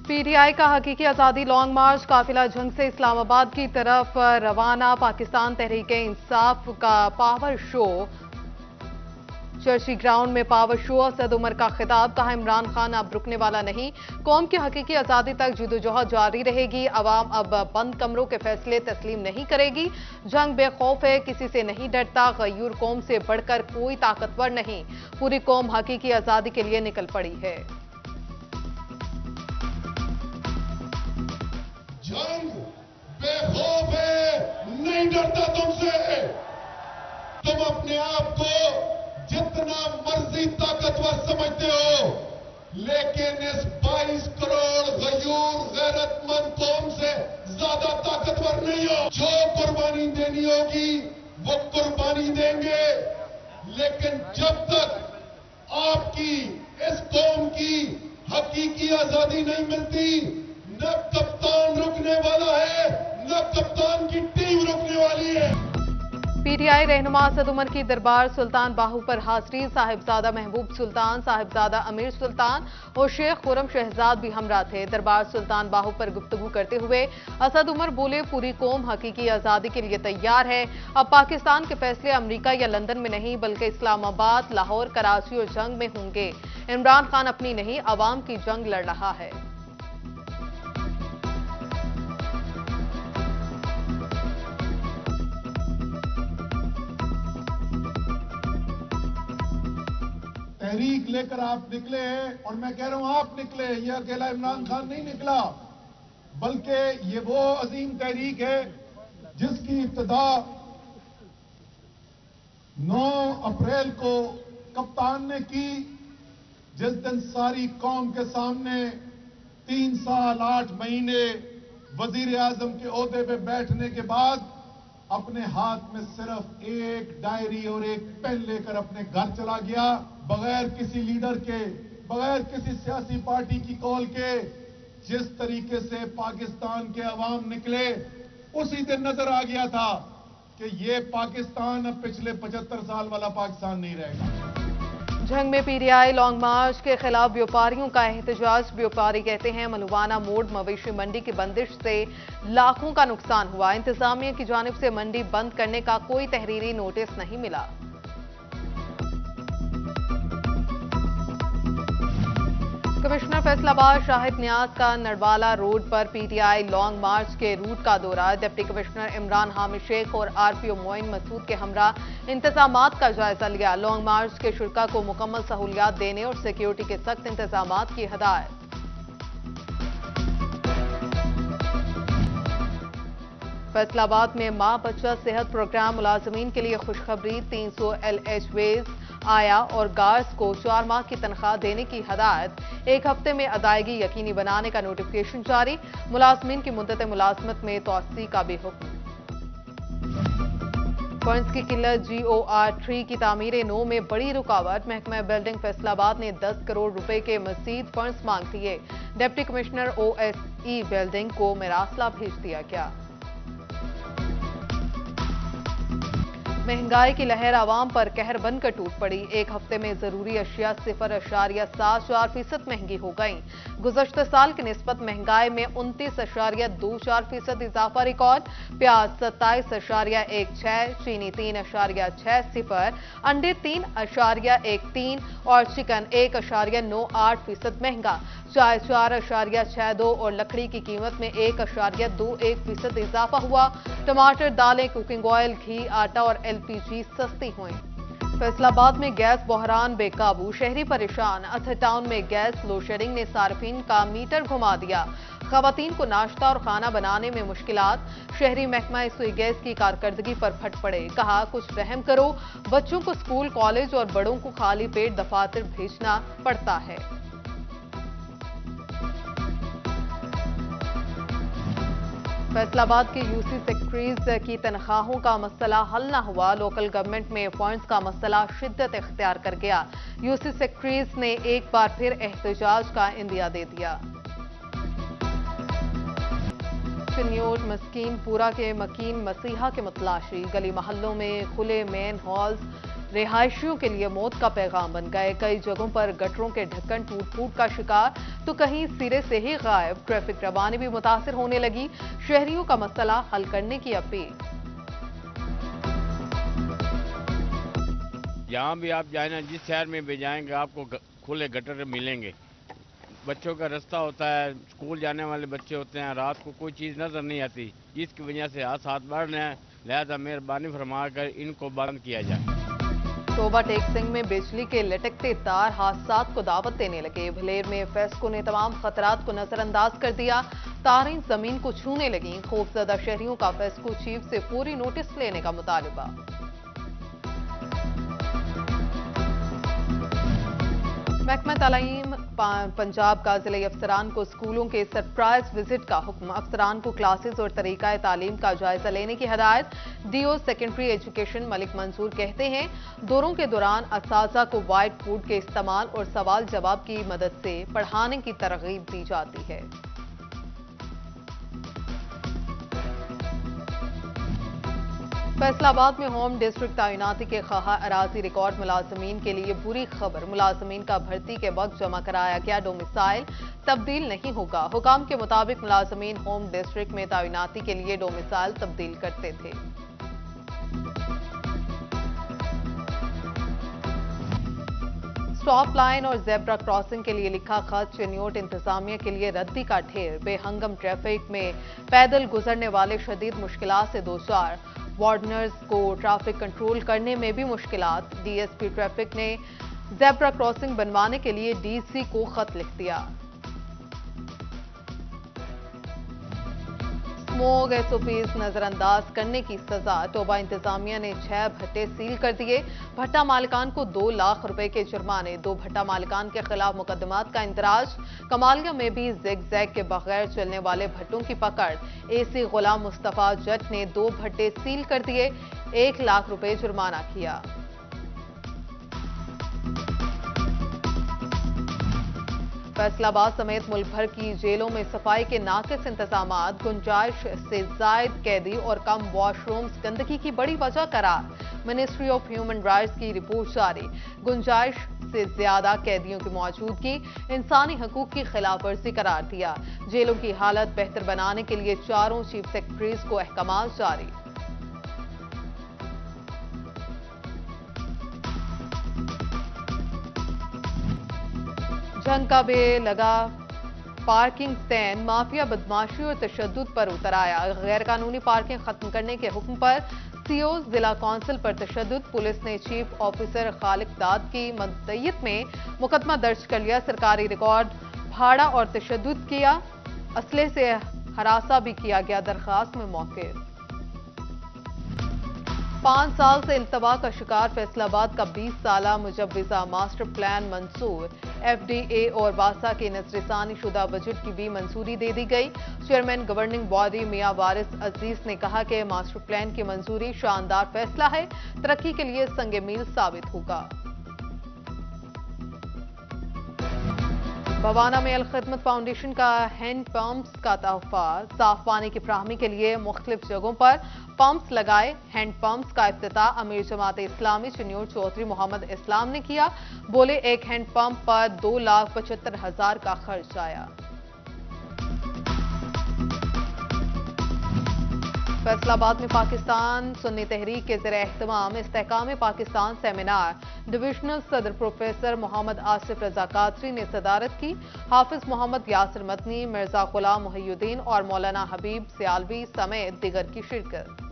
P T I का हकीकी आज़ादी लॉन्ग मार्च काफिला जंग से इस्लामाबाद की तरफ रवाना। पाकिस्तान तहरीके इंसाफ का पावर शो, चर्ची ग्राउंड में पावर शो। असद उमर का खिताब, कहा इमरान खान अब रुकने वाला नहीं, कौम की हकीकी आज़ादी तक जदोजहद जारी रहेगी। अवाम अब बंद कमरों के फैसले तस्लीम नहीं करेगी। जंग बेखौफ है, किसी से नहीं डरता, गयूर कौम से बढ़कर कोई ताकतवर नहीं, पूरी कौम हकीकी आज़ादी के लिए निकल पड़ी है। जंग बेखौफ है, नहीं डरता तुमसे। तुम अपने आप को जितना मर्जी ताकतवर समझते हो, लेकिन इस 22 करोड़ गयूर गैरतमंद कौम से ज्यादा ताकतवर नहीं हो। जो कुर्बानी देनी होगी वो कुर्बानी देंगे, लेकिन जब तक आपकी इस कौम की हकीकी आजादी नहीं मिलती, न कप्तान रुकने वाला है, न कप्तान की टीम रुकने वाली है। पीटीआई रहनुमा असद उमर की दरबार सुल्तान बाहू पर हाजिरी। साहिबजादा महबूब सुल्तान, साहिबजादा अमीर सुल्तान और शेख खुरम शहजाद भी हमरा थे। दरबार सुल्तान बाहू पर गुफ्तगू करते हुए असद उमर बोले, पूरी कौम हकीकी आज़ादी के लिए तैयार है। अब पाकिस्तान के फैसले अमेरिका या लंदन में नहीं, बल्कि इस्लामाबाद, लाहौर, कराची और जंग में होंगे। इमरान खान अपनी नहीं, अवाम की जंग लड़ रहा है। तहरीक लेकर आप निकले हैं, और मैं कह रहा हूं आप निकले, ये अकेला इमरान खान नहीं निकला, बल्कि ये वो अजीम तहरीक है जिसकी इब्तिदा 9 अप्रैल को कप्तान ने की, जिस दिन सारी कौम के सामने 3 साल 8 महीने वजीर आजम के ओहदे पे बैठने के बाद अपने हाथ में सिर्फ एक डायरी और एक पेन लेकर अपने घर चला गया, बगैर किसी लीडर के, बगैर किसी सियासी पार्टी की कॉल के। जिस तरीके से पाकिस्तान के अवाम निकले, उसी दिन नजर आ गया था कि ये पाकिस्तान अब पिछले 75 साल वाला पाकिस्तान नहीं रहेगा। जंग में पीटीआई लॉन्ग मार्च के खिलाफ व्यापारियों का एहतजाज। व्यापारी कहते हैं, मलुवाना मोड़ मवेशी मंडी की बंदिश से लाखों का नुकसान हुआ। इंतजामिया की जानिब से मंडी बंद करने का कोई तहरीरी नोटिस नहीं मिला। कमिश्नर फैसलाबाद शाहिद नियाज का नरवाला रोड पर पीटीआई लॉन्ग मार्च के रूट का दौरा। डिप्टी कमिश्नर इमरान हामिद शेख और आरपीओ मोइन मसूद के हमरा इंतजामात का जायजा लिया। लॉन्ग मार्च के शुरका को मुकम्मल सहूलियात देने और सिक्योरिटी के सख्त इंतजामात की हिदायत। फैसलाबाद में मां बच्चा सेहत प्रोग्राम मुलाजमीन के लिए खुशखबरी। 300 LH-वेज आया और गार्ड्स को 4 माह की तनख्वाह देने की हदायत। 1 हफ्ते में अदायगी यकीनी बनाने का नोटिफिकेशन जारी। मुलाजमीन की मुद्दत मुलाजमत में तोसी का भी हुक्म। फंड्स की किल्लत। GOR 3 की तामीर 9 में बड़ी रुकावट। महकमा बिल्डिंग फैसलाबाद ने 10 करोड़ रुपए के मजीद फंड्स मांग लिए। डिप्टी कमिश्नर OSE बिल्डिंग को मरासला भेज दिया गया। महंगाई की लहर आवाम पर कहर बनकर टूट पड़ी। 1 हफ्ते में जरूरी अशिया 0.74% महंगी हो गई। गुज़श्ता साल की निस्बत महंगाई में 29.24% इजाफा रिकॉर्ड। प्याज 27.16, चीनी 3.60, अंडे 3.13 और चिकन 1.98% महंगा। चाय 4.62 और लकड़ी की कीमत में 1.21% इजाफा हुआ। टमाटर, दालें, कुकिंग ऑयल, घी, आटा और LPG सस्ती हुई। फैसलाबाद में गैस बहरान बेकाबू, शहरी परेशान। अथर टाउन में गैस लोडशेडिंग ने सार्फिन का मीटर घुमा दिया। खवातीन को नाश्ता और खाना बनाने में मुश्किलात। शहरी महकमा सुई गैस की कारकर्दगी पर फट पड़े। कहा, कुछ रहम करो, बच्चों को स्कूल, कॉलेज और बड़ों को खाली पेट दफातर भेजना पड़ता है। फैसलाबाद के UC सेक्रेटरीज की तनख्वाहों का मसला हल न हुआ। लोकल गवर्नमेंट में फंड्स का मसला शिद्दत इख्तियार कर गया। UC सेक्रेटरीज ने एक बार फिर एहतजाज का इंदिया दे दिया। चिन्योट मस्कीन पूरा के मकीन मसीहा के मतलाशी। गली महल्लों में खुले मेन हॉल्स رہائشیوں کے لیے موت کا پیغام بن گئے. کئی جگہوں پر گٹروں کے ڈھکن ٹوٹ پھوٹ کا شکار تو کہیں سرے سے ہی غائب. ٹریفک روانی بھی متاثر ہونے لگی. شہریوں کا مسئلہ حل کرنے کی اپیل. جہاں بھی آپ جائیں نا، جس شہر میں بھی جائیں گے آپ کو کھلے گٹر ملیں گے. بچوں کا رستہ ہوتا ہے، اسکول جانے والے بچے ہوتے ہیں، رات کو کوئی چیز نظر نہیں آتی، جس کی وجہ سے حادثات بڑھ رہے ہیں. لہذا مہربانی فرما کر ان کو بند کیا جائے. توبہ ٹیک سنگھ میں بجلی کے لٹکتے تار حادثات کو دعوت دینے لگے. بھلیر میں فیسکو نے تمام خطرات کو نظر انداز کر دیا. تاریں زمین کو چھونے لگیں. خوفزدہ شہریوں کا فیسکو چیف سے فوری نوٹس لینے کا مطالبہ. محکمہ تعلیم پنجاب کا ضلعی افسران کو اسکولوں کے سرپرائز وزٹ کا حکم. افسران کو کلاسز اور طریقہ تعلیم کا جائزہ لینے کی ہدایت. ڈی او سیکنڈری ایجوکیشن ملک منصور کہتے ہیں دوروں کے دوران اساتذہ کو وائٹ بورڈ کے استعمال اور سوال جواب کی مدد سے پڑھانے کی ترغیب دی جاتی ہے. فیصل آباد میں ہوم ڈسٹرکٹ تعیناتی کے خواہاں اراضی ریکارڈ ملازمین کے لیے بری خبر. ملازمین کا بھرتی کے وقت جمع کرایا گیا ڈومیسائل تبدیل نہیں ہوگا. حکام کے مطابق ملازمین ہوم ڈسٹرکٹ میں تعیناتی کے لیے ڈومیسائل تبدیل کرتے تھے. سٹاپ لائن اور زیبرا کراسنگ کے لیے لکھا خط چنیوٹ انتظامیہ کے لیے ردی کا ڈھیر. بے ہنگم ٹریفک میں پیدل گزرنے والے شدید مشکلات سے دوچار. وارڈنرز کو ٹریفک کنٹرول کرنے میں بھی مشکلات. ڈی ایس پی ٹریفک نے زیبرا کراسنگ بنوانے کے لیے ڈی سی کو خط لکھ دیا. اسموگ ایس او پیز نظر انداز کرنے کی سزا. توبہ انتظامیہ نے 6 بھٹے سیل کر دیے. بھٹا مالکان کو 2 لاکھ روپے کے جرمانے. 2 بھٹا مالکان کے خلاف مقدمات کا اندراج. کمالیہ میں بھی زگ زیگ کے بغیر چلنے والے بھٹوں کی پکڑ. اے سی غلام مصطفیٰ جٹ نے 2 بھٹے سیل کر دیے. 1 لاکھ روپے جرمانہ کیا. فیصل آباد سمیت ملک بھر کی جیلوں میں صفائی کے ناقص انتظامات. گنجائش سے زائد قیدی اور کم واش رومز گندگی کی بڑی وجہ قرار. منسٹری آف ہیومن رائٹس کی رپورٹ جاری. گنجائش سے زیادہ قیدیوں کی موجودگی انسانی حقوق کی خلاف ورزی قرار دیا. جیلوں کی حالت بہتر بنانے کے لیے 4 چیف سیکرٹریز کو احکامات جاری. جنگ کا بے لگا پارکنگ سٹینڈ. مافیا بدماشی اور تشدد پر اتر آیا. غیر قانونی پارکنگ ختم کرنے کے حکم پر سی او ضلع کونسل پر تشدد. پولیس نے چیف آفیسر خالق داد کی مدعیت میں مقدمہ درج کر لیا. سرکاری ریکارڈ پھاڑا اور تشدد کیا. اسلحے سے ہراساں بھی کیا گیا. درخواست میں موقف. 5 سال سے التوا کا شکار فیصل آباد کا 20 سالہ مجوزہ. ماسٹر پلان منظور. ایف ڈی اے اور واسا کے نظر ثانی شدہ بجٹ کی بھی منظوری دے دی گئی. چیئرمین گورننگ باڈی میاں وارث عزیز نے کہا کہ ماسٹر پلان کی منظوری شاندار فیصلہ ہے. ترقی کے لیے سنگ میل ثابت ہوگا. بوانا میں الخدمت فاؤنڈیشن کا ہینڈ پمپس کا تحفہ. صاف پانی کی فراہمی کے لیے مختلف جگہوں پر پمپس لگائے. ہینڈ پمپس کا افتتاح امیر جماعت اسلامی چنیوٹ چودھری محمد اسلام نے کیا. بولے ایک ہینڈ پمپ پر 2,75,000 کا خرچ آیا. فیصل آباد میں پاکستان سنی تحریک کے زیر اہتمام استحکام پاکستان سیمینار. ڈویژنل صدر پروفیسر محمد آصف رضا قادری نے صدارت کی. حافظ محمد یاسر مدنی، مرزا غلام محی الدین اور مولانا حبیب سیالوی سمیت دیگر کی شرکت.